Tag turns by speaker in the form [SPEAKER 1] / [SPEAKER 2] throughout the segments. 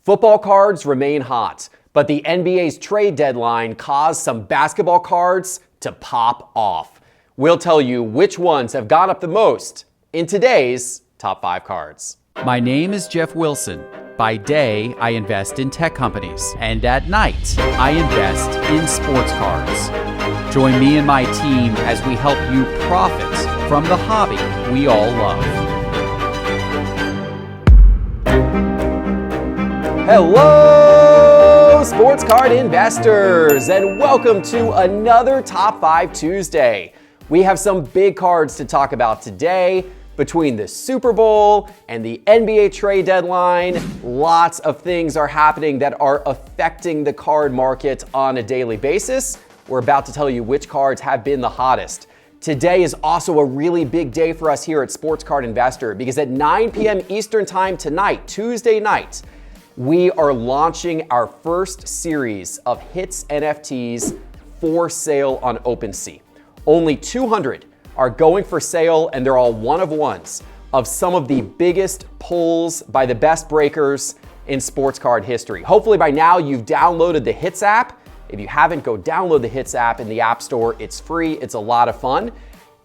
[SPEAKER 1] Football cards remain hot, but the NBA's trade deadline caused some basketball cards to pop off. We'll tell you which ones have gone up the most in today's Top 5 Cards.
[SPEAKER 2] My name is Geoff Wilson. By day, I invest in tech companies, and at night, I invest in sports cards. Join me and my team as we help you profit from the hobby we all love.
[SPEAKER 1] Hello, sports card investors, and welcome to another Top 5 Tuesday. We have some big cards to talk about today. Between the Super Bowl and the NBA trade deadline, lots of things are happening that are affecting the card market on a daily basis. We're about to tell you which cards have been the hottest. Today is also a really big day for us here at Sports Card Investor because at 9 p.m. Eastern Time tonight, Tuesday night, we are launching our first series of Hits NFTs for sale on OpenSea. Only 200 are going for sale, and they're all one-of-ones of some of the biggest pulls by the best breakers in sports card history. Hopefully by now you've downloaded the Hits app. If you haven't, go download the Hits app in the App Store. It's free, it's a lot of fun,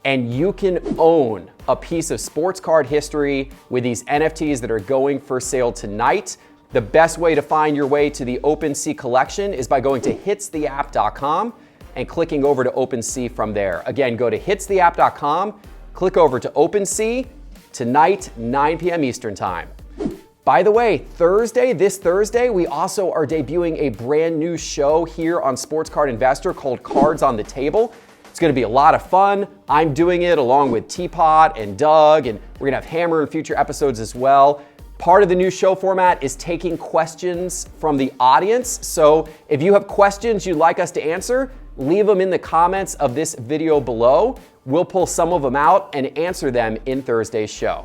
[SPEAKER 1] and you can own a piece of sports card history with these NFTs that are going for sale tonight. The best way to find your way to the OpenSea collection is by going to hitstheapp.com and clicking over to OpenSea from there. Again, go to hitstheapp.com, click over to OpenSea tonight, 9 p.m. Eastern Time. By the way, this Thursday, we also are debuting a brand new show here on Sports Card Investor called Cards on the Table. It's gonna be a lot of fun. I'm doing it along with Teapot and Doug, and we're gonna have Hammer in future episodes as well. Part of the new show format is taking questions from the audience. So if you have questions you'd like us to answer, leave them in the comments of this video below. We'll pull some of them out and answer them in Thursday's show.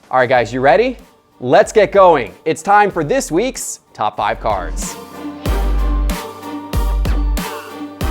[SPEAKER 1] All right, guys, you ready? Let's get going. It's time for this week's Top 5 Cards.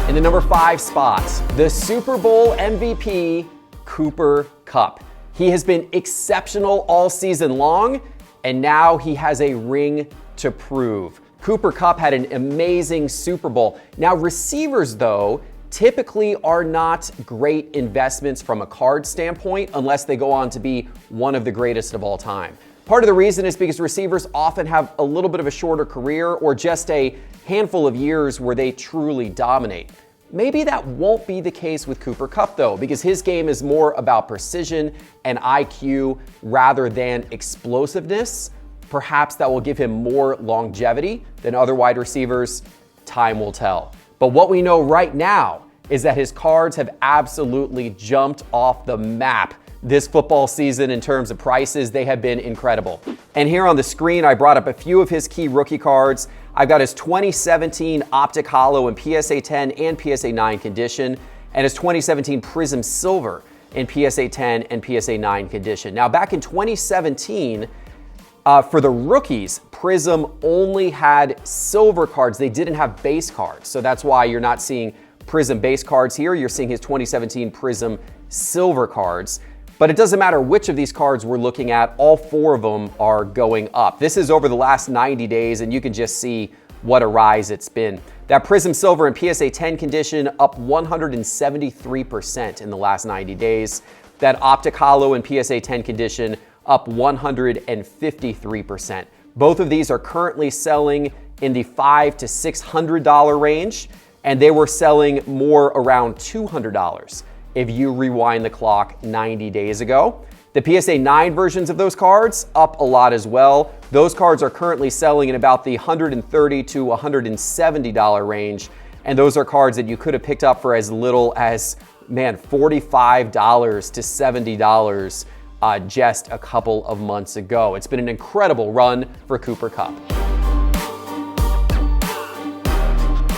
[SPEAKER 1] In the number 5 spot, the Super Bowl MVP, Cooper Kupp. He has been exceptional all season long, and now he has a ring to prove. Cooper Kupp had an amazing Super Bowl. Now, receivers, though, typically are not great investments from a card standpoint unless they go on to be one of the greatest of all time. Part of the reason is because receivers often have a little bit of a shorter career or just a handful of years where they truly dominate. Maybe that won't be the case with Cooper Kupp, though, because his game is more about precision and IQ rather than explosiveness. Perhaps that will give him more longevity than other wide receivers. Time will tell. But what we know right now is that his cards have absolutely jumped off the map this football season in terms of prices. They have been incredible. And here on the screen, I brought up a few of his key rookie cards. I've got his 2017 Optic Holo in PSA 10 and PSA 9 condition, and his 2017 Prism Silver in PSA 10 and PSA 9 condition. Now, back in 2017, for the rookies, Prism only had silver cards. They didn't have base cards. So that's why you're not seeing Prism base cards here. You're seeing his 2017 Prism silver cards. But it doesn't matter which of these cards we're looking at, all 4 of them are going up. This is over the last 90 days, and you can just see what a rise it's been. That Prism Silver in PSA 10 condition up 173% in the last 90 days. That Optic Holo in PSA 10 condition up 153%. Both of these are currently selling in the $500 to $600 range, and they were selling more around $200 if you rewind the clock 90 days ago. The PSA 9 versions of those cards up a lot as well. Those cards are currently selling in about the $130 to $170 range, and those are cards that you could have picked up for as little as, $45 to $70 just a couple of months ago. It's been an incredible run for Cooper Kupp.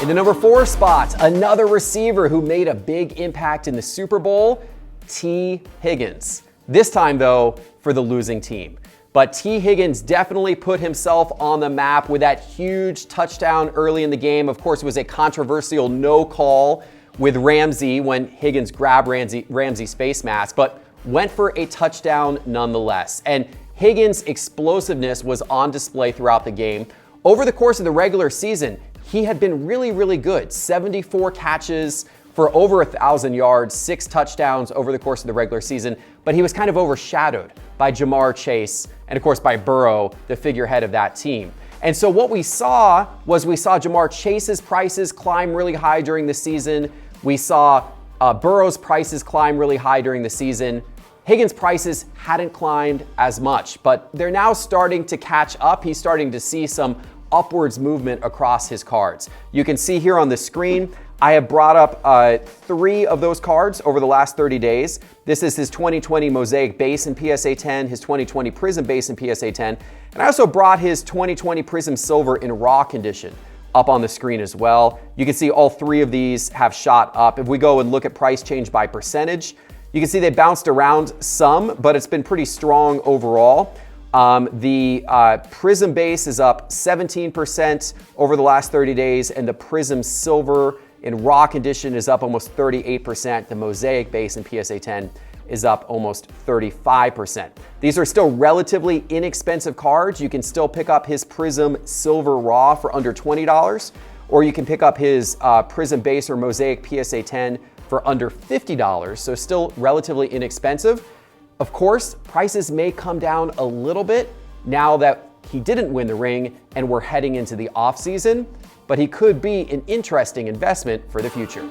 [SPEAKER 1] In the number 4 spot, another receiver who made a big impact in the Super Bowl, T. Higgins. This time, though, for the losing team. But T. Higgins definitely put himself on the map with that huge touchdown early in the game. Of course, it was a controversial no call with Ramsey when Higgins grabbed Ramsey's face mask, but went for a touchdown nonetheless. And Higgins' explosiveness was on display throughout the game. Over the course of the regular season, he had been really, really good. 74 catches for over 1,000 yards, 6 touchdowns over the course of the regular season, but he was kind of overshadowed by Jamar Chase and of course by Burrow, the figurehead of that team. And so what we saw Jamar Chase's prices climb really high during the season. We saw Burrow's prices climb really high during the season. Higgins' prices hadn't climbed as much, but they're now starting to catch up. He's starting to see some upwards movement across his cards. You can see here on the screen, I have brought up 3 of those cards over the last 30 days. This is his 2020 Mosaic Base in PSA 10, his 2020 Prism Base in PSA 10, and I also brought his 2020 Prism Silver in raw condition up on the screen as well. You can see all 3 of these have shot up. If we go and look at price change by percentage, you can see they bounced around some, but it's been pretty strong overall. The Prism Base is up 17% over the last 30 days, and the Prism Silver in raw condition is up almost 38%. The Mosaic Base in PSA 10 is up almost 35%. These are still relatively inexpensive cards. You can still pick up his Prism Silver Raw for under $20, or you can pick up his Prism Base or Mosaic PSA 10 for under $50, so still relatively inexpensive. Of course, prices may come down a little bit now that he didn't win the ring and we're heading into the offseason, but he could be an interesting investment for the future.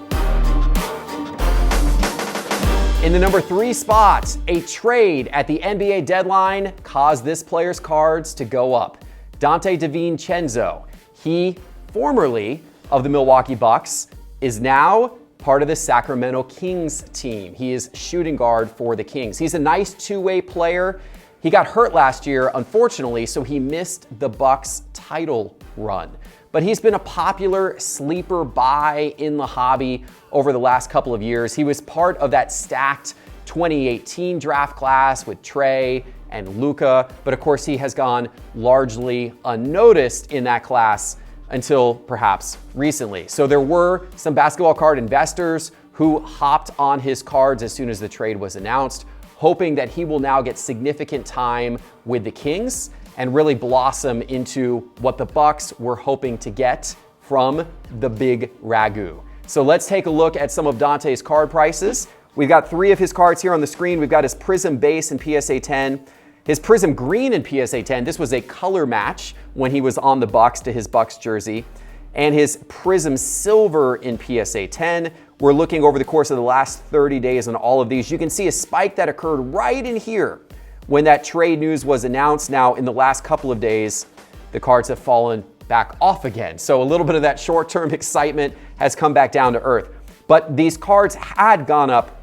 [SPEAKER 1] In the number 3 spot, a trade at the NBA deadline caused this player's cards to go up. Dante DiVincenzo, he formerly of the Milwaukee Bucks, is now part of the Sacramento Kings team. He is shooting guard for the Kings. He's a nice two-way player. He got hurt last year, unfortunately, so he missed the Bucks title run. But he's been a popular sleeper buy in the hobby over the last couple of years. He was part of that stacked 2018 draft class with Trey and Luka, but of course he has gone largely unnoticed in that class until perhaps recently. So there were some basketball card investors who hopped on his cards as soon as the trade was announced, hoping that he will now get significant time with the Kings and really blossom into what the Bucks were hoping to get from the big Ragu. So let's take a look at some of Dante's card prices. We've got 3 of his cards here on the screen. We've got his Prism Base in PSA 10, his Prism Green in PSA 10. This was a color match when he was on the Bucks to his Bucks jersey. And his Prism Silver in PSA 10. We're looking over the course of the last 30 days on all of these. You can see a spike that occurred right in here when that trade news was announced. Now, in the last couple of days, the cards have fallen back off again. So a little bit of that short-term excitement has come back down to earth. But these cards had gone up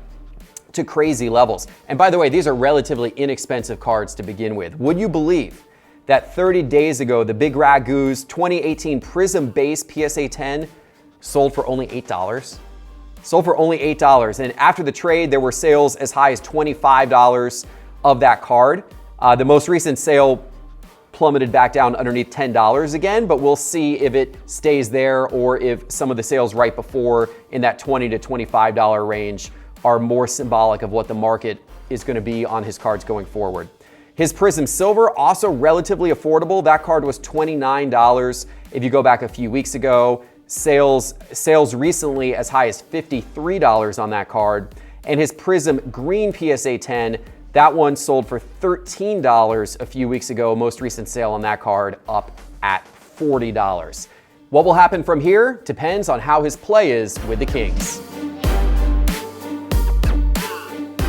[SPEAKER 1] to crazy levels. And by the way, these are relatively inexpensive cards to begin with. Would you believe that 30 days ago, the Big Ragu's 2018 Prism Base PSA 10 sold for only $8? Sold for only $8. And after the trade, there were sales as high as $25 of that card. The most recent sale plummeted back down underneath $10 again, but we'll see if it stays there or if some of the sales right before in that $20 to $25 range are more symbolic of what the market is going to be on his cards going forward. His Prism Silver, also relatively affordable. That card was $29 if you go back a few weeks ago. Sales recently as high as $53 on that card. And his Prism Green PSA 10, that one sold for $13 a few weeks ago. Most recent sale on that card up at $40. What will happen from here depends on how his play is with the Kings.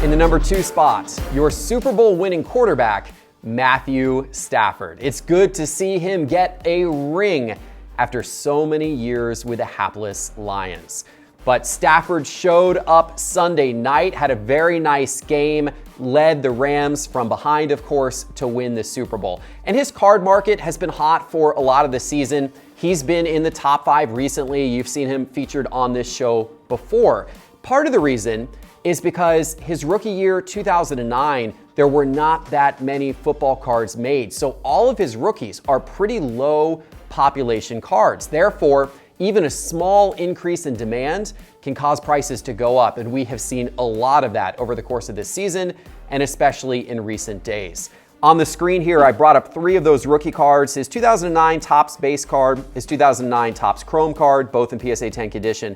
[SPEAKER 1] In the number 2 spot, your Super Bowl winning quarterback, Matthew Stafford. It's good to see him get a ring after so many years with the hapless Lions. But Stafford showed up Sunday night, had a very nice game, led the Rams from behind, of course, to win the Super Bowl. And his card market has been hot for a lot of the season. He's been in the top 5 recently. You've seen him featured on this show before. Part of the reason is because his rookie year, 2009, there were not that many football cards made. So all of his rookies are pretty low population cards. Therefore, even a small increase in demand can cause prices to go up. And we have seen a lot of that over the course of this season and especially in recent days. On the screen here, I brought up 3 of those rookie cards. His 2009 Topps base card, his 2009 Topps Chrome card, both in PSA 10 condition,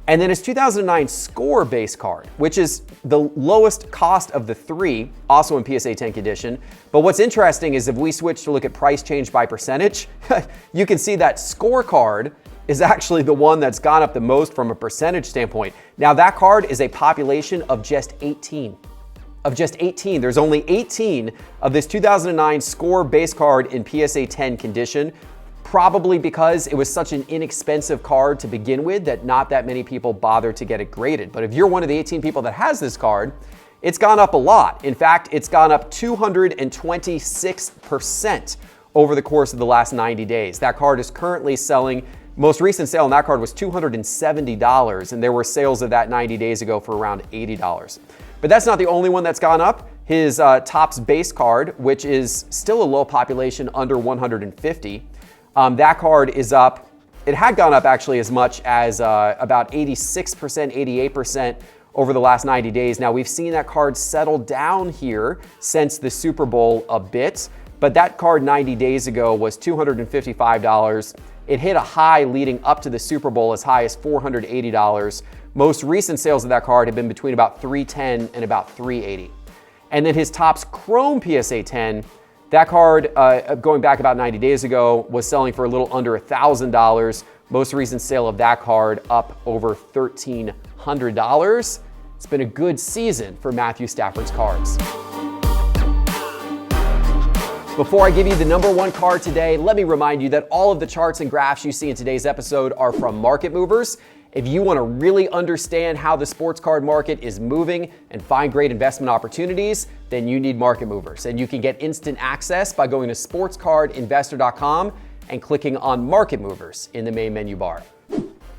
[SPEAKER 1] and then his 2009 Score base card, which is the lowest cost of the 3, also in PSA 10 condition. But what's interesting is if we switch to look at price change by percentage, you can see that Score card is actually the one that's gone up the most from a percentage standpoint. Now that card is a population of just 18. There's only 18 of this 2009 Score base card in PSA 10 condition, probably because it was such an inexpensive card to begin with that not that many people bothered to get it graded. But if you're one of the 18 people that has this card, it's gone up a lot. In fact, it's gone up 226% over the course of the last 90 days. That card is currently selling, most recent sale on that card was $270, and there were sales of that 90 days ago for around $80. But that's not the only one that's gone up. His Topps base card, which is still a low population, under 150, that card is up. It had gone up actually as much as about 86%, 88% over the last 90 days. Now we've seen that card settle down here since the Super Bowl a bit, but that card 90 days ago was $255. It hit a high leading up to the Super Bowl as high as $480. Most recent sales of that card have been between about $310 and about $380. And then his Topps Chrome PSA 10, that card, going back about 90 days ago, was selling for a little under $1,000. Most recent sale of that card up over $1,300. It's been a good season for Matthew Stafford's cards. Before I give you the number 1 card today, let me remind you that all of the charts and graphs you see in today's episode are from Market Movers. If you want to really understand how the sports card market is moving and find great investment opportunities, then you need Market Movers. And you can get instant access by going to sportscardinvestor.com and clicking on Market Movers in the main menu bar.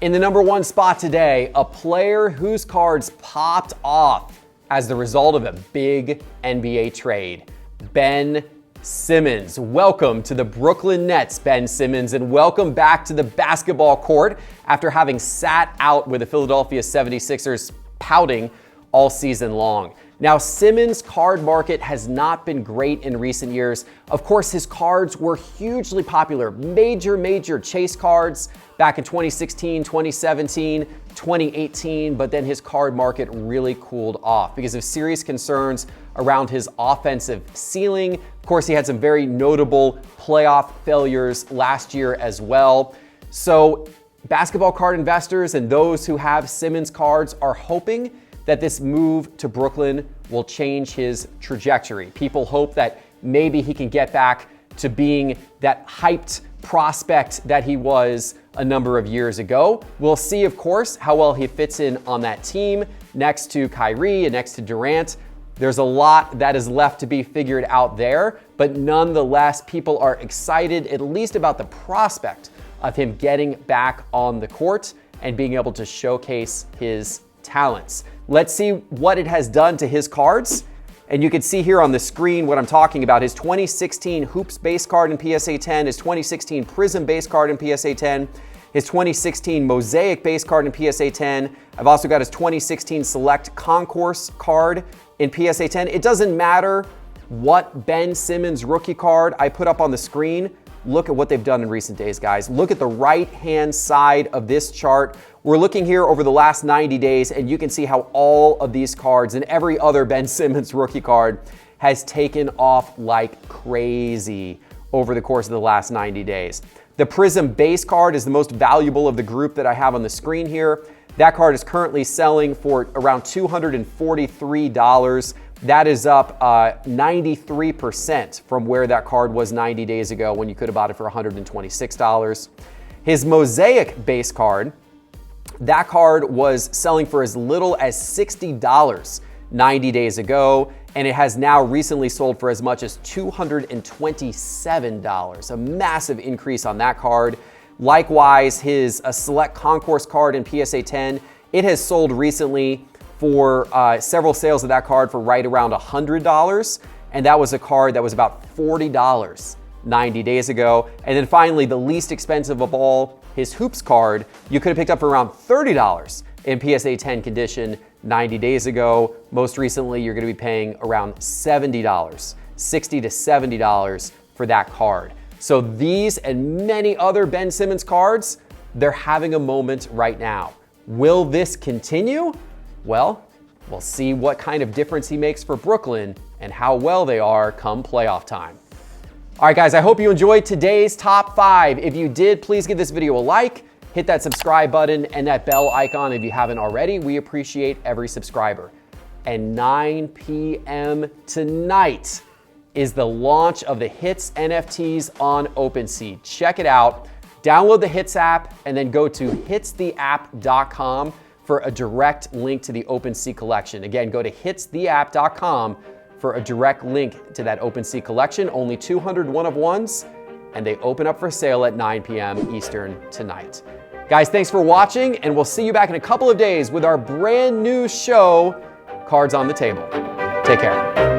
[SPEAKER 1] In the number 1 spot today, a player whose cards popped off as the result of a big NBA trade, Ben Simmons. Welcome to the Brooklyn Nets, Ben Simmons, and welcome back to the basketball court after having sat out with the Philadelphia 76ers pouting all season long. Now, Simmons' card market has not been great in recent years. Of course, his cards were hugely popular, major chase cards back in 2016, 2017, 2018, but then his card market really cooled off because of serious concerns around his offensive ceiling. Of course, he had some very notable playoff failures last year as well. So basketball card investors and those who have Simmons cards are hoping that this move to Brooklyn will change his trajectory. People hope that maybe he can get back to being that hyped prospect that he was a number of years ago. We'll see, of course, how well he fits in on that team next to Kyrie and next to Durant. There's a lot that is left to be figured out there, but nonetheless, people are excited at least about the prospect of him getting back on the court and being able to showcase his talents. Let's see what it has done to his cards. And you can see here on the screen what I'm talking about. His 2016 Hoops base card in PSA 10, his 2016 Prism base card in PSA 10, his 2016 Mosaic base card in PSA 10. I've also got his 2016 Select Concourse card in PSA 10. It doesn't matter what Ben Simmons rookie card I put up on the screen. Look at what they've done in recent days, guys. Look at the right-hand side of this chart. We're looking here over the last 90 days, and you can see how all of these cards and every other Ben Simmons rookie card has taken off like crazy over the course of the last 90 days. The Prism base card is the most valuable of the group that I have on the screen here. That card is currently selling for around $243. That is up 93% from where that card was 90 days ago when you could have bought it for $126. His Mosaic base card, that card was selling for as little as $60 90 days ago, and it has now recently sold for as much as $227. A massive increase on that card. Likewise, his Select Concourse card in PSA 10, it has sold recently for several sales of that card for right around $100. And that was a card that was about $40 90 days ago. And then finally, the least expensive of all, his Hoops card, you could have picked up for around $30 in PSA 10 condition 90 days ago. Most recently, you're going to be paying around $70 $60 to $70 for that card. So these and many other Ben Simmons cards, they're having a moment right now. Will this continue? Well, we'll see what kind of difference he makes for Brooklyn and how well they are come playoff time. All right, guys, I hope you enjoyed today's top 5. If you did, please give this video a like, hit that subscribe button and that bell icon if you haven't already. We appreciate every subscriber. And 9 p.m. tonight is the launch of the Hits NFTs on OpenSea. Check it out. Download the Hits app and then go to hitstheapp.com for a direct link to the OpenSea collection. Again, go to hitstheapp.com for a direct link to that OpenSea collection. Only 200 one-of-ones, and they open up for sale at 9 p.m. Eastern tonight. Guys, thanks for watching, and we'll see you back in a couple of days with our brand new show, Cards on the Table. Take care.